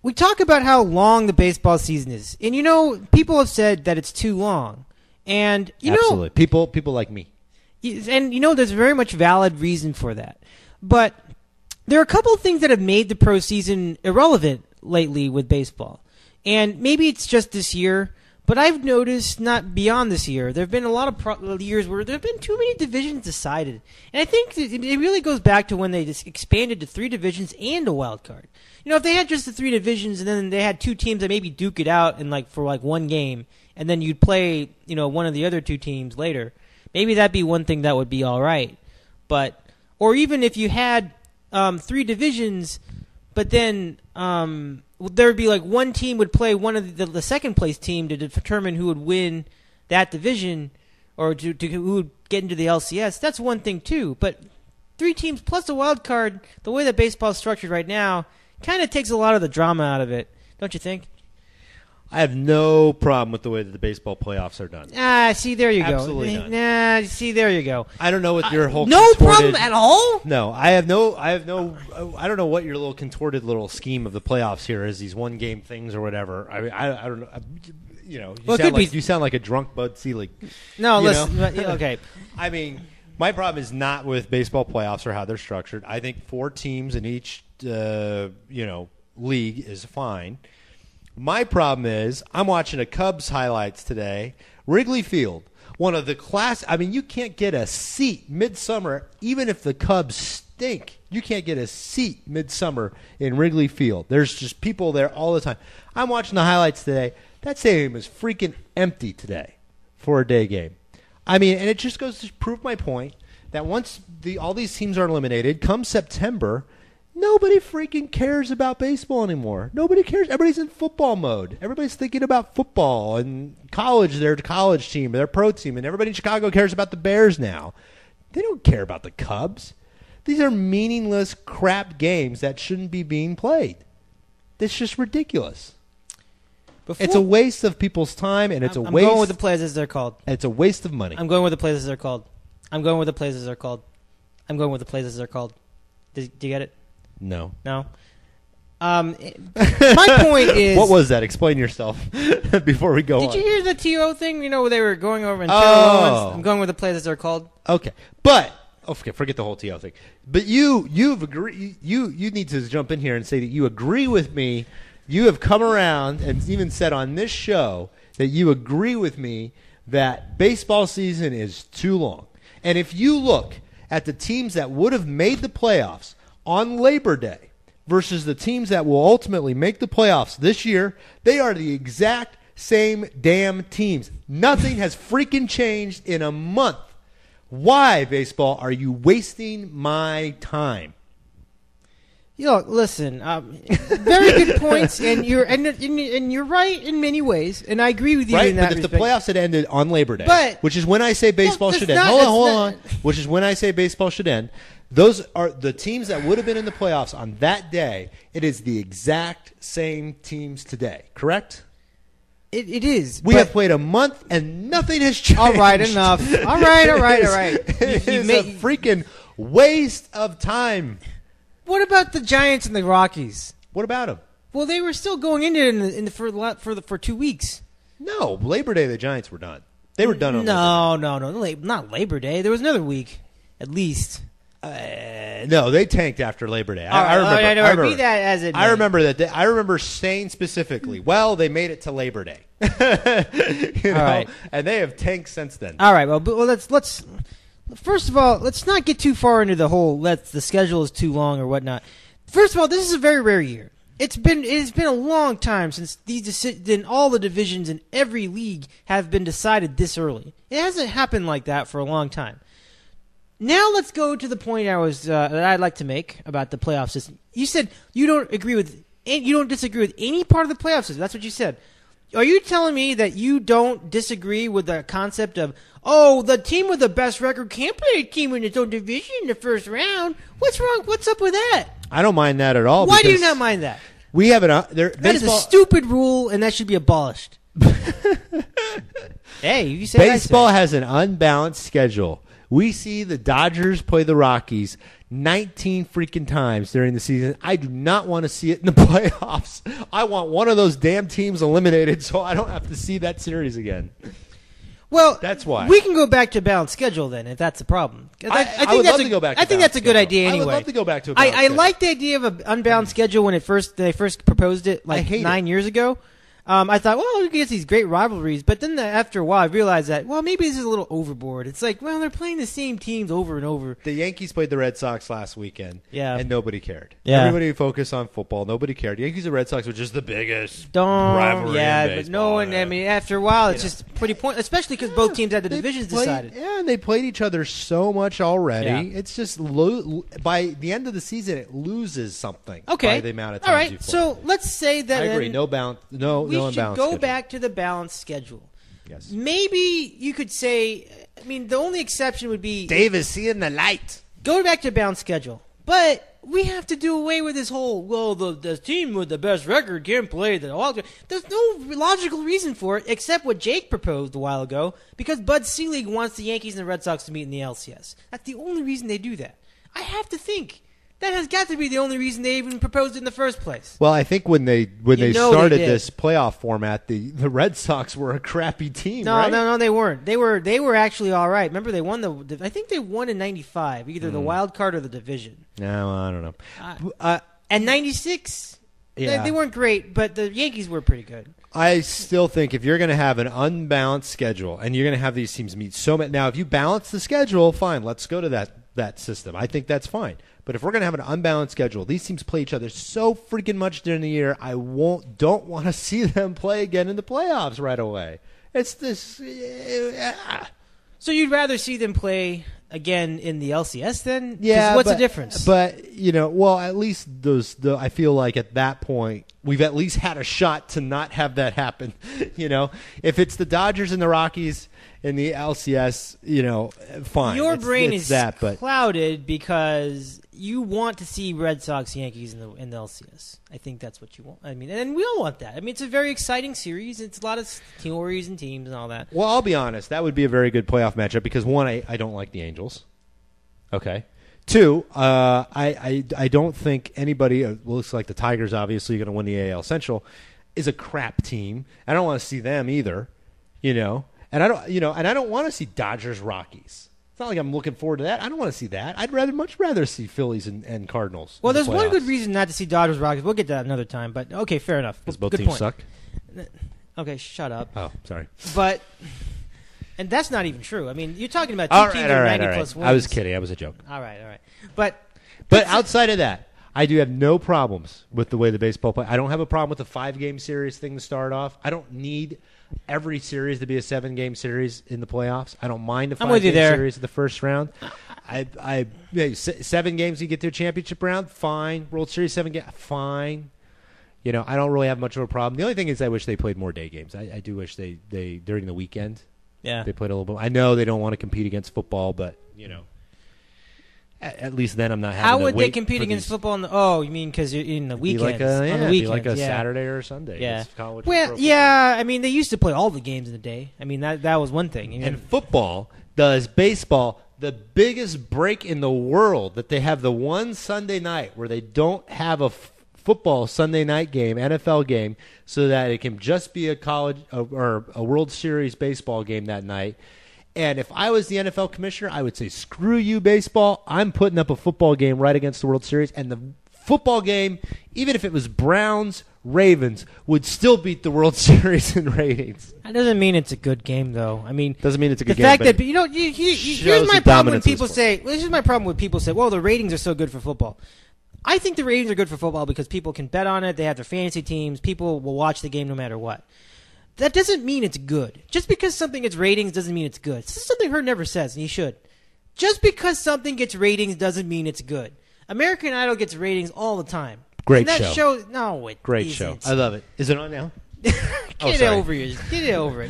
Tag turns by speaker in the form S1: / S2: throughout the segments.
S1: we talk about how long the baseball season is. And, people have said that it's too long. And,
S2: Absolutely. People like me.
S1: And, there's very much valid reason for that. But there are a couple of things that have made the postseason irrelevant lately with baseball. And maybe it's just this year, but I've noticed not beyond this year. There have been a lot of years where there have been too many divisions decided. And I think it really goes back to when they just expanded to 3 divisions and a wild card. If they had just the 3 divisions and then they had 2 teams that maybe duke it out for one game, and then you'd play, one of the other 2 teams later, maybe that'd be one thing that would be all right. Or even if you had 3 divisions, but then there would be one team would play one of the second place team to determine who would win that division or who would get into the LCS. That's one thing too. But 3 teams plus a wild card, the way that baseball is structured right now, kind of takes a lot of the drama out of it, don't you think?
S2: I have no problem with the way that the baseball playoffs are done.
S1: See, there you go.
S2: Absolutely none.
S1: See, there you go.
S2: I don't know what your whole
S1: no problem at all.
S2: No, I don't know what your little contorted little scheme of the playoffs here is. These 1-game things or whatever. I don't know. You sound like a drunk Bud Selig.
S1: No, listen. Okay.
S2: I mean, my problem is not with baseball playoffs or how they're structured. I think 4 teams in each league is fine. My problem is I'm watching a Cubs highlights today. Wrigley Field, one of the class. I mean, you can't get a seat midsummer, even if the Cubs stink. You can't get a seat midsummer in Wrigley Field. There's just people there all the time. I'm watching the highlights today. That stadium is freaking empty today for a day game. I mean, and it just goes to prove my point that once all these teams are eliminated, come September, nobody freaking cares about baseball anymore. Nobody cares. Everybody's in football mode. Everybody's thinking about football and college, their college team, their pro team, and everybody in Chicago cares about the Bears now. They don't care about the Cubs. These are meaningless crap games that shouldn't be being played. It's just ridiculous. It's a waste of people's time, and it's a waste.
S1: I'm going with the plays as they're called.
S2: It's a waste of money.
S1: I'm going with the plays as they're called. I'm going with the plays as they're called. I'm going with the plays as they're called. Do you get it?
S2: No.
S1: My point is...
S2: What was that? Explain yourself before we go on.
S1: Did you hear the TO thing? Where they were going over in moments? I'm going with the plays as they're called.
S2: Okay. But... Okay, forget the whole TO thing. But you've agreed. You need to jump in here and say that you agree with me. You have come around and even said on this show that you agree with me that baseball season is too long. And if you look at the teams that would have made the playoffs on Labor Day versus the teams that will ultimately make the playoffs this year, they are the exact same damn teams. Nothing has freaking changed in a month. Why, baseball, are you wasting my time?
S1: Listen, very good points, and you're right in many ways, and I agree with you in that
S2: respect. But if the playoffs had ended on Labor Day, which is when I say baseball should end. Hold on. Which is when I say baseball should end. Those are the teams that would have been in the playoffs on that day. It is the exact same teams today, correct?
S1: It is.
S2: We have played a month and nothing has changed.
S1: All right, enough. All right.
S2: It is a freaking waste of time.
S1: What about the Giants and the Rockies?
S2: What about them?
S1: Well, they were still going into for 2 weeks.
S2: No, Labor Day the Giants were done. They were done on
S1: No, not Labor Day. There was another week, at least.
S2: No, they tanked after Labor Day. I remember.
S1: Be that as it may.
S2: I remember that. I remember saying specifically, well, they made it to Labor Day. Right. And they have tanked since then.
S1: All right. Well, let's first of all, let's not get too far into the whole the schedule is too long or whatnot. First of all, this is a very rare year. It's been a long time since all the divisions in every league have been decided this early. It hasn't happened like that for a long time. Now let's go to the point that I'd like to make about the playoff system. You said you don't disagree with any part of the playoff system. That's what you said. Are you telling me that you don't disagree with the concept of, the team with the best record can't play a team in its own division in the first round? What's wrong? What's up with that?
S2: I don't mind that at all.
S1: Why do you not mind that?
S2: We have
S1: that is a stupid rule, and that should be abolished. Hey, you say
S2: baseball has an unbalanced schedule. We see the Dodgers play the Rockies 19 freaking times during the season. I do not want to see it in the playoffs. I want one of those damn teams eliminated so I don't have to see that series again.
S1: Well,
S2: that's why
S1: we can go back to a balanced schedule then, if that's the problem.
S2: I would love to go back.
S1: I think that's a good idea. Anyway,
S2: I would love to go back to a balanced
S1: I like the idea of an unbalanced schedule when they first proposed it 9 years ago. I thought, well, we get these great rivalries, but then after a while, I realized that, well, maybe this is a little overboard. It's like, well, they're playing the same teams over and over.
S2: The Yankees played the Red Sox last weekend, and nobody cared.
S1: Yeah.
S2: Everybody focused on football. Nobody cared. Yankees and Red Sox were just the biggest rivalry in baseball.
S1: But no one, I mean, after a while, it's just pretty pointless, especially because both teams had the divisions decided.
S2: Yeah, and they played each other so much already.
S1: Yeah.
S2: It's just, by the end of the season, it loses something by the amount of times
S1: all right,
S2: you play.
S1: so let's say that
S2: I agree. No unbalanced schedule.
S1: Back to the balanced schedule.
S2: Yes.
S1: Maybe you could say, I mean, the only exception would be
S2: Davis seeing the light.
S1: Go back to a balanced schedule. But we have to do away with this whole, well, the team with the best record can play the wild card. There's no logical reason for it except what Jake proposed a while ago, because Bud Selig wants the Yankees and the Red Sox to meet in the LCS. That's the only reason they do that. I have to think that has got to be the only reason they even proposed it in the first place.
S2: Well, I think when they started this playoff format, the Red Sox were a crappy team.
S1: No, they weren't. They were actually all right. Remember, they won I think they won in '95, either the wild card or the division.
S2: No, I don't know.
S1: And '96, they weren't great, but the Yankees were pretty good.
S2: I still think if you're going to have an unbalanced schedule and you're going to have these teams meet so many, now if you balance the schedule, fine, let's go to that system. I think that's fine. But if we're going to have an unbalanced schedule, these teams play each other so freaking much during the year, I don't want to see them play again in the playoffs right away. It's this.
S1: So you'd rather see them play again in the LCS then?
S2: Yeah.
S1: What's the difference?
S2: But, at least I feel like at that point, we've at least had a shot to not have that happen. If it's the Dodgers and the Rockies in the LCS, fine.
S1: Your brain is clouded because you want to see Red Sox Yankees in the LCS. I think that's what you want. I mean, and we all want that. I mean, it's a very exciting series. It's a lot of stories and teams and all that.
S2: Well, I'll be honest. That would be a very good playoff matchup because, one, I don't like the Angels. Okay. Two, I don't think anybody, looks like the Tigers obviously going to win the AL Central, is a crap team. I don't want to see them either, And I don't want to see Dodgers Rockies. It's not like I'm looking forward to that. I don't want to see that. I'd much rather see Phillies and Cardinals.
S1: Well, there's one good reason not to see Dodgers Rockies. We'll get to that another time. But okay, fair enough.
S2: Because both
S1: good
S2: teams
S1: point.
S2: suck.
S1: Okay, shut up.
S2: Oh, sorry.
S1: And that's not even true. I mean, you're talking about two teams with 90-plus wins.
S2: I was kidding. I was a joke.
S1: All right. But
S2: outside of that, I do have no problems with the way the baseball play. I don't have a problem with the 5-game series thing to start off. I don't need every series to be a 7-game series in the playoffs. I don't mind a 5-game series in the first round. 7 games you get to a championship round, fine. World Series 7 games, fine. I don't really have much of a problem. The only thing is I wish they played more day games. I do wish they during the weekend.
S1: Yeah.
S2: They played a little bit. I know they don't want to compete against football, but at least then I'm not having to wait.
S1: How would they compete against football? You mean because you're in the weekends?
S2: On the weekends, like a Saturday or a Sunday.
S1: Yeah.
S2: Well,
S1: yeah. I mean, they used to play all the games in the day. I mean, that was one thing.
S2: And football does baseball the biggest break in the world that they have the one Sunday night where they don't have a football Sunday night game, NFL game, so that it can just be a college or a World Series baseball game that night. And if I was the NFL commissioner, I would say, screw you, baseball. I'm putting up a football game right against the World Series. And the football game, even if it was Browns-Ravens, would still beat the World Series in ratings.
S1: That doesn't mean it's a good game, though. I mean,
S2: doesn't mean it's a good game.
S1: The fact that, here's my problem when people say, well, the ratings are so good for football. I think the ratings are good for football because people can bet on it. They have their fantasy teams. People will watch the game no matter what. That doesn't mean it's good. Just because something gets ratings doesn't mean it's good. This is something Herb never says, and he should. Just because something gets ratings doesn't mean it's good. American Idol gets ratings all the time.
S2: Great show.
S1: No, it
S2: Great
S1: isn't.
S2: show. I love it. Is it on now?
S1: Get over it.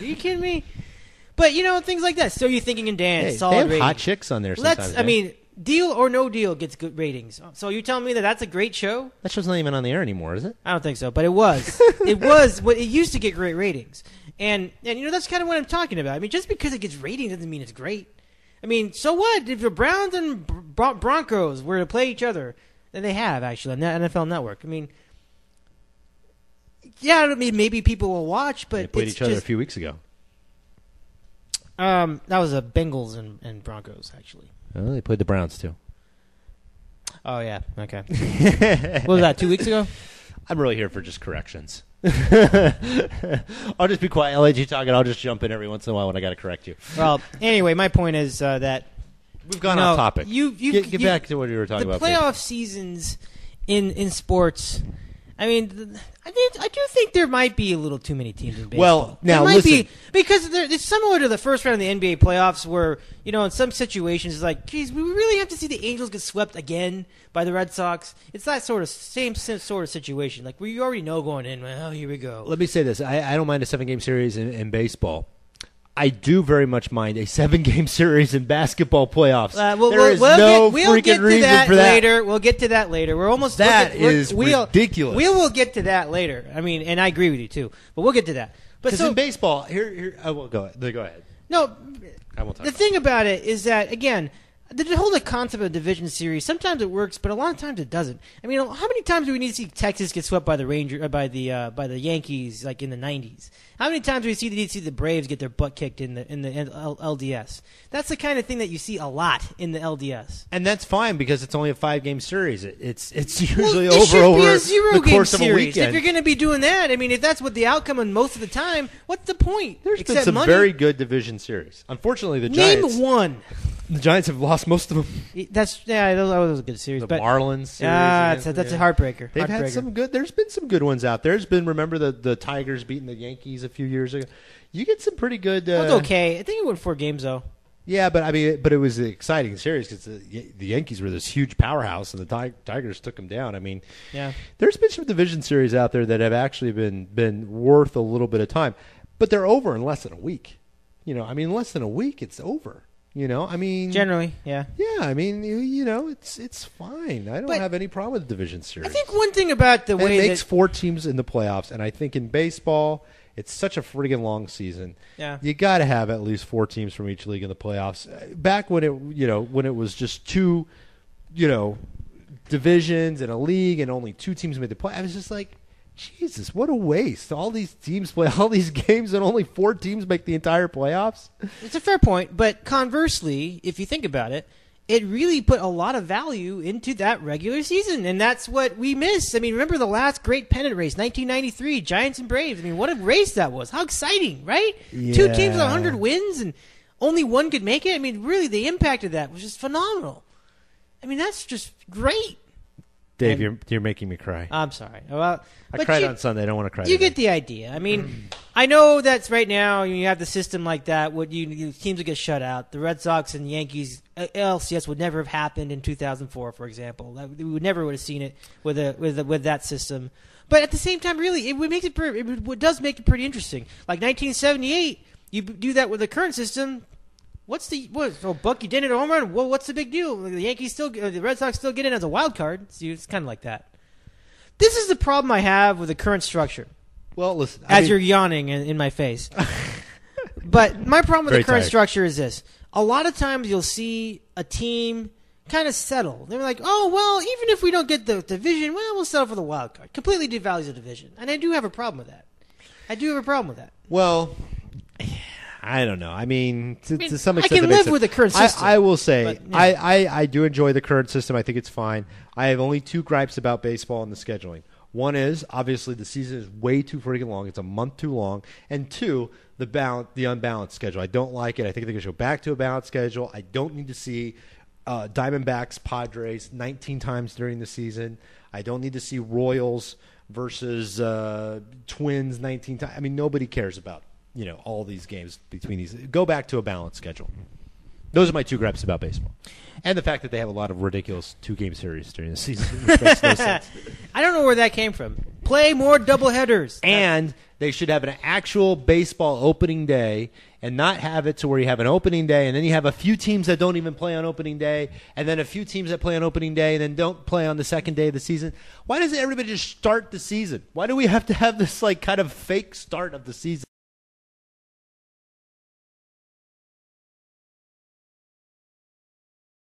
S1: Are you kidding me? But, things like that. So You're Thinking and Dance, solid
S2: they have
S1: ratings.
S2: hot chicks on there sometimes.
S1: Deal or No Deal gets good ratings. So you're telling me that's a great show?
S2: That show's not even on the air anymore, is it?
S1: I don't think so, but it was. It used to get great ratings. And that's kind of what I'm talking about. I mean, just because it gets ratings doesn't mean it's great. I mean, so what? If the Browns and Broncos were to play each other, and they have actually on the NFL Network. I mean, yeah, I mean maybe people will watch, but
S2: they played each other a few weeks ago.
S1: That was a Bengals and Broncos actually.
S2: Oh, they played the Browns too.
S1: Oh yeah, okay. What was that? 2 weeks ago?
S2: I'm really here for just corrections. I'll just be quiet. I'll let you talk, and I'll just jump in every once in a while when I got to correct you.
S1: Well, anyway, my point is that
S2: we've gone off topic. Get back to what you were talking about.
S1: The playoff seasons in sports. I mean, I do think there might be a little too many teams in baseball.
S2: Well, now listen.
S1: Because it's similar to the first round of the NBA playoffs where, in some situations it's like, geez, we really have to see the Angels get swept again by the Red Sox. It's that same sort of situation. Like, where you already know going in, oh, here we go.
S2: Let me say this. I don't mind a 7-game series in baseball. I do very much mind a 7-game series in basketball playoffs. There is no freaking reason for that.
S1: Later. We'll get to that later. We're almost
S2: ridiculous.
S1: We will get to that later. I mean, and I agree with you too. But we'll get to that.
S2: Because in baseball, here I will go. Go ahead.
S1: No,
S2: I won't talk.
S1: The thing about it is that again, the whole concept of division series, sometimes it works, but a lot of times it doesn't. I mean, how many times do we need to see Texas get swept by the by the Yankees like in the 90s? How many times do we need to see the Braves get their butt kicked in the LDS? That's the kind of thing that you see a lot in the LDS.
S2: And that's fine because it's only a 5-game series. It's usually
S1: it should
S2: over
S1: be a 0-game
S2: course
S1: series.
S2: Of a weekend.
S1: If you're going to be doing that, I mean, if that's what the outcome and most of the time, what's the point?
S2: There's been some very good division series. Unfortunately, the Giants.
S1: Name one.
S2: The Giants have lost most of them.
S1: That was a good series.
S2: The Marlins series.
S1: That's a heartbreaker.
S2: They've had some good. There's been some good ones out there. There's been. Remember the Tigers beating the Yankees a few years ago. You get some pretty good.
S1: That was okay. I think it went 4 games though.
S2: Yeah, but it was an exciting series because the Yankees were this huge powerhouse and the Tigers took them down. I mean,
S1: yeah.
S2: There's been some division series out there that have actually been worth a little bit of time, but they're over in less than a week. In less than a week, it's over. I mean,
S1: generally, yeah.
S2: Yeah, I mean, it's fine. I don't have any problem with the division series.
S1: I think one thing about the way
S2: it makes 4 teams in the playoffs, and I think in baseball, it's such a friggin' long season.
S1: Yeah,
S2: you got to have at least 4 teams from each league in the playoffs. Back when it was just 2, divisions in a league, and only 2 teams made the playoffs, I was just like, Jesus, what a waste. All these teams play all these games and only 4 teams make the entire playoffs.
S1: It's a fair point, but conversely, if you think about it, it really put a lot of value into that regular season, and that's what we miss. I mean, remember the last great pennant race, 1993, Giants and Braves. I mean, what a race that was. How exciting, right?
S2: Yeah.
S1: 2 teams with 100 wins, and only one could make it. I mean, really, the impact of that was just phenomenal. I mean, that's just great.
S2: Dave, you're making me cry.
S1: I'm sorry. Well,
S2: I cried on Sunday. I don't want to cry
S1: You
S2: today.
S1: get the idea. I mean, I know that's right now you have the system like that. Teams would get shut out. The Red Sox and Yankees LCS would never have happened in 2004, for example. We would never would have seen it with that system. But at the same time, really, it does make it pretty interesting. Like 1978, you do that with the current system. Buck, you did it a home run. Well, what's the big deal? The Red Sox still get in as a wild card. It's kind of like that. This is the problem I have with the current structure.
S2: Well, listen.
S1: You're yawning in my face. But my problem with the current structure is this. A lot of times you'll see a team kind of settle. They're like, oh, well, even if we don't get the division, we'll settle for the wild card. Completely devalues the division. And I do have a problem with that.
S2: Well, I don't know. I mean, to some extent,
S1: I can live with the current system.
S2: I will say,
S1: but, yeah.
S2: I do enjoy the current system. I think it's fine. I have only 2 gripes about baseball and the scheduling. One is, obviously, the season is way too freaking long. It's a month too long. And 2, the unbalanced schedule. I don't like it. I think they should go back to a balanced schedule. I don't need to see Diamondbacks, Padres 19 times during the season. I don't need to see Royals versus Twins 19 times. I mean, nobody cares about all these games between these. Go back to a balanced schedule. Those are my 2 gripes about baseball. And the fact that they have a lot of ridiculous 2-game series during the season. Which makes no sense.
S1: I don't know where that came from. Play more doubleheaders.
S2: And they should have an actual baseball opening day and not have it to where you have an opening day and then you have a few teams that don't even play on opening day and then a few teams that play on opening day and then don't play on the second day of the season. Why doesn't everybody just start the season? Why do we have to have this kind of fake start of the season?